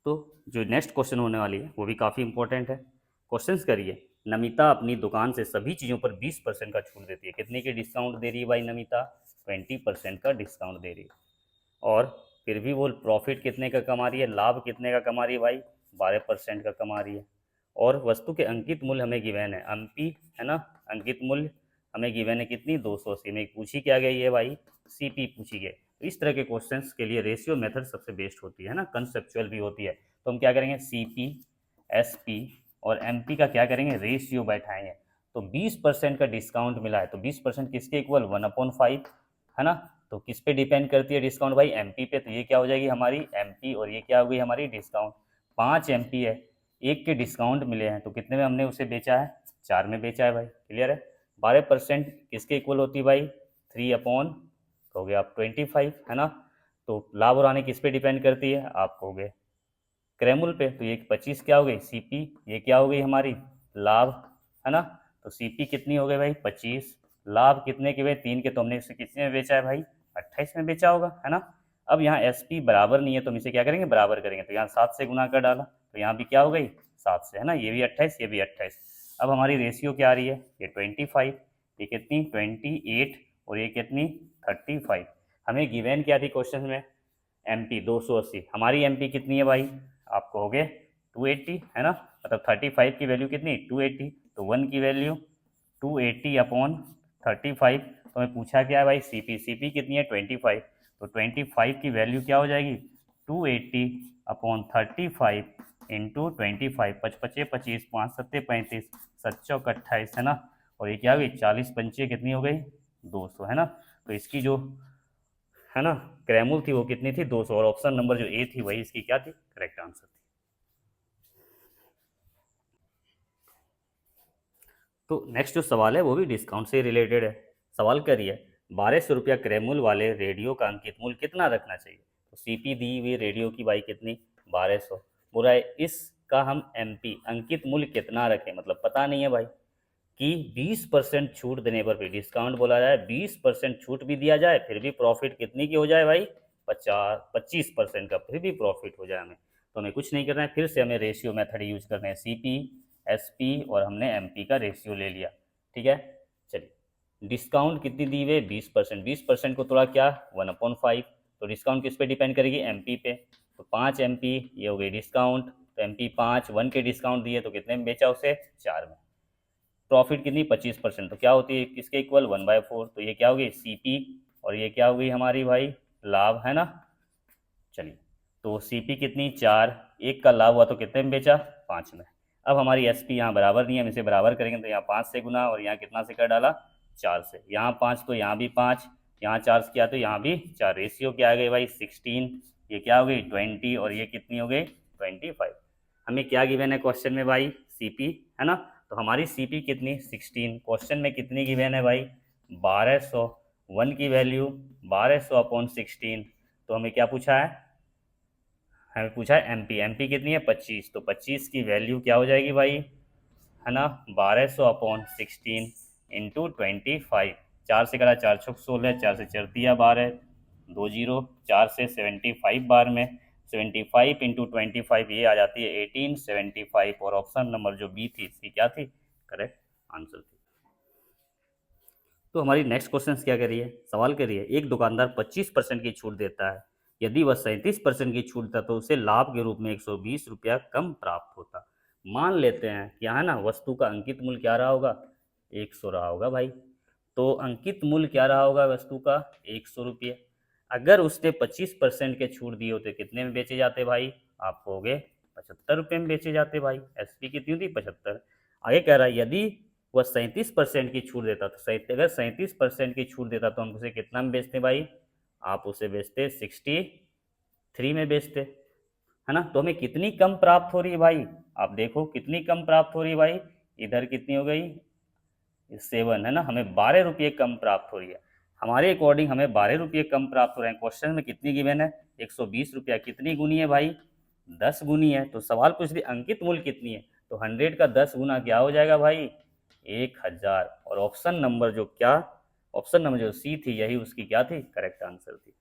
तो जो next question होने वाली है वो भी काफ़ी इंपॉर्टेंट है। क्वेश्चंस करिए। नमिता अपनी दुकान से सभी चीज़ों पर 20% का छूट देती है। कितने की डिस्काउंट दे रही है भाई नमिता? 20% का डिस्काउंट दे रही है। और फिर भी वो प्रॉफिट कितने का कमा रही है, लाभ कितने का कमा रही है भाई? 12% का कमा रही है। और वस्तु के अंकित मूल्य हमें गिवन है, एमपी है ना, अंकित मूल्य हमें गिवन है कितनी? 280 में। पूछी क्या गई है भाई? सीपी पूछी गई। तो इस तरह के क्वेश्चंस के लिए रेशियो मेथड सबसे बेस्ट होती है ना, कंसेप्चुअल भी होती है। तो हम क्या करेंगे, सीपी, एसपी और एमपी का क्या करेंगे, रेशियो बैठाएंगे। तो 20% का डिस्काउंट मिला है, तो 20% किसके इक्वल? 1/5 है ना। तो किस पे डिपेंड करती है डिस्काउंट भाई? एमपी पे। तो ये क्या हो जाएगी हमारी एमपी, और ये क्या हो गई हमारी डिस्काउंट। 5 एमपी है, एक के डिस्काउंट मिले हैं, तो कितने में हमने उसे बेचा है? 4 में बेचा है भाई। क्लियर है। 12% किसके इक्वल होती है भाई? 3 कहोगे आप 25 है ना। तो लाभ और हानि किस पे डिपेंड करती है? आप कहोगे क्रैमुल पे। तो ये 25 क्या हो गई? सीपी। ये क्या हो गई हमारी? लाभ है ना। तो सीपी कितनी हो गई भाई? 25। लाभ कितने के हुए? 3 के। तो हमने इसे कितने में बेचा है भाई? 28 में बेचा होगा, है ना। अब यहाँ एसपी बराबर नहीं है, तो हम इसे क्या करेंगे? बराबर करेंगे। तो यहाँ 7 से गुना कर डाला, तो यहाँ भी क्या हो गई? 7 से, है ना। ये भी 28, ये भी 28। अब हमारी रेशियो क्या आ रही है? ये 25, ये कितनी? 28, और ये कितनी? 35। हमें गिवन क्या थी क्वेश्चन में? एमपी 280। हमारी एमपी कितनी है भाई? आप कहोगे 280, है ना। मतलब 35 की वैल्यू कितनी? 280। तो 1 की वैल्यू 280/35। तो हमें पूछा क्या है भाई? सीपी। सीपी कितनी है? 25। तो 25 की वैल्यू क्या हो जाएगी? 280/35 इंटू 25। 5 पचे 25, 5 सत्ते 35, 7 चौक 28, है ना। और ये क्या हो गई? 40 पंचे कितनी हो गई? 200, है ना। तो इसकी जो है ना क्रैमुल थी वो कितनी थी? 200। और ऑप्शन नंबर जो ए थी वही इसकी क्या थी? करेक्ट आंसर थी। तो नेक्स्ट जो सवाल है वो भी डिस्काउंट से रिलेटेड है। सवाल करिए, 1200 रुपया क्रैमुल वाले रेडियो का अंकित मूल्य कितना रखना चाहिए? तो सीपी दी हुई रेडियो की भाई कितनी? 1200। बुरा है, इसका हम एमपी अंकित मूल्य कितना रखें, मतलब पता नहीं है भाई। कि 20% छूट देने पर भी डिस्काउंट बोला जाए, 20% छूट भी दिया जाए, फिर भी प्रॉफिट कितनी की हो जाए भाई? 25% का फिर भी प्रॉफिट हो जाए हमें। तो हमें कुछ नहीं करना है, फिर से हमें रेशियो मेथड यूज करना है। सीपी, एसपी और हमने एमपी का रेशियो ले लिया। ठीक है। चलिए, डिस्काउंट कितनी दी हुई? 20%। 20% को थोड़ा क्या? 1/5। तो डिस्काउंट किस पे डिपेंड करेगी? एमपी पे। तो 5 एमपी ये हो गई डिस्काउंट। तो एमपी 5, 1 के डिस्काउंट दिए तो कितने में बेचा उसे? 4 में। प्रॉफिट कितनी? 25%। तो क्या होती है किसके इक्वल? 1/4। तो ये क्या होगी? सीपी। और ये क्या हो गई हमारी भाई? लाभ, है ना। चलिए, तो सीपी कितनी? 4। एक का लाभ हुआ तो कितने में बेचा? 5 में। अब हमारी एसपी यहाँ बराबर नहीं है, हम इसे बराबर करेंगे। तो यहाँ 5 से गुना, और यहाँ कितना से कर डाला? 4 से। यहाँ 5 तो यहाँ भी 5, यहाँ 4 से किया तो यहाँ भी 4। रेशियो क्या आ गई भाई? 16। ये क्या हो गई? 20, और ये कितनी हो गई? 25। हमें क्या गिवन है क्वेश्चन में भाई? सीपी, है ना। तो हमारी सीपी कितनी? 16। क्वेश्चन में कितनी गिवन है भाई? 1200। 1 की वैल्यू 1200/16। तो हमें क्या पूछा है? हमें पूछा है एमपी। एमपी कितनी है? 25। तो 25 की वैल्यू क्या हो जाएगी भाई? है ना, 1200/16 इंटू 25। 4 से करा 4 छुक 16, 4 से चर दिया 12, 2 जीरो, 4 से 75 बार में 75 इंटू 25 ये आ जाती है 1875। और ऑप्शन नंबर जो बी थी इसकी क्या थी? करेक्ट आंसर थी। तो हमारी नेक्स्ट क्वेश्चन क्या करिए, सवाल करिए, एक दुकानदार 25% की छूट देता है। यदि वह 37% की छूट देता तो उसे लाभ के रूप में 120 रुपया कम प्राप्त होता। मान लेते हैं क्या है ना, वस्तु का अंकित मूल्य क्या रहा होगा? 100 रहा होगा भाई। तो अंकित मूल्य क्या रहा होगा वस्तु का? 100 रुपये। अगर उसने 25% के छूट दिए होते कितने में बेचे जाते भाई? आप कहोगे 75 रुपये में बेचे जाते भाई। एसपी कितनी थी? 75। आगे कह रहा है यदि वह 37% की छूट देता, तो अगर 37% की छूट देता तो हम उसे कितना में बेचते भाई? आप उसे बेचते 63 में बेचते, है ना। तो हमें कितनी कम प्राप्त हो रही है भाई? आप देखो कितनी कम प्राप्त हो रही है भाई। इधर कितनी हो गई? 7, है ना। हमें 12 रुपये कम प्राप्त हो रही है। हमारे अकॉर्डिंग हमें 12 रुपये कम प्राप्त हो रहे हैं। क्वेश्चन में कितनी गिवन है? 120 रुपया। कितनी गुनी है भाई? 10 गुनी है। तो सवाल पूछ रही अंकित मूल्य कितनी है, तो 100 का 10 गुना क्या हो जाएगा भाई? 1000। और ऑप्शन नंबर जो सी थी यही उसकी क्या थी? करेक्ट आंसर थी।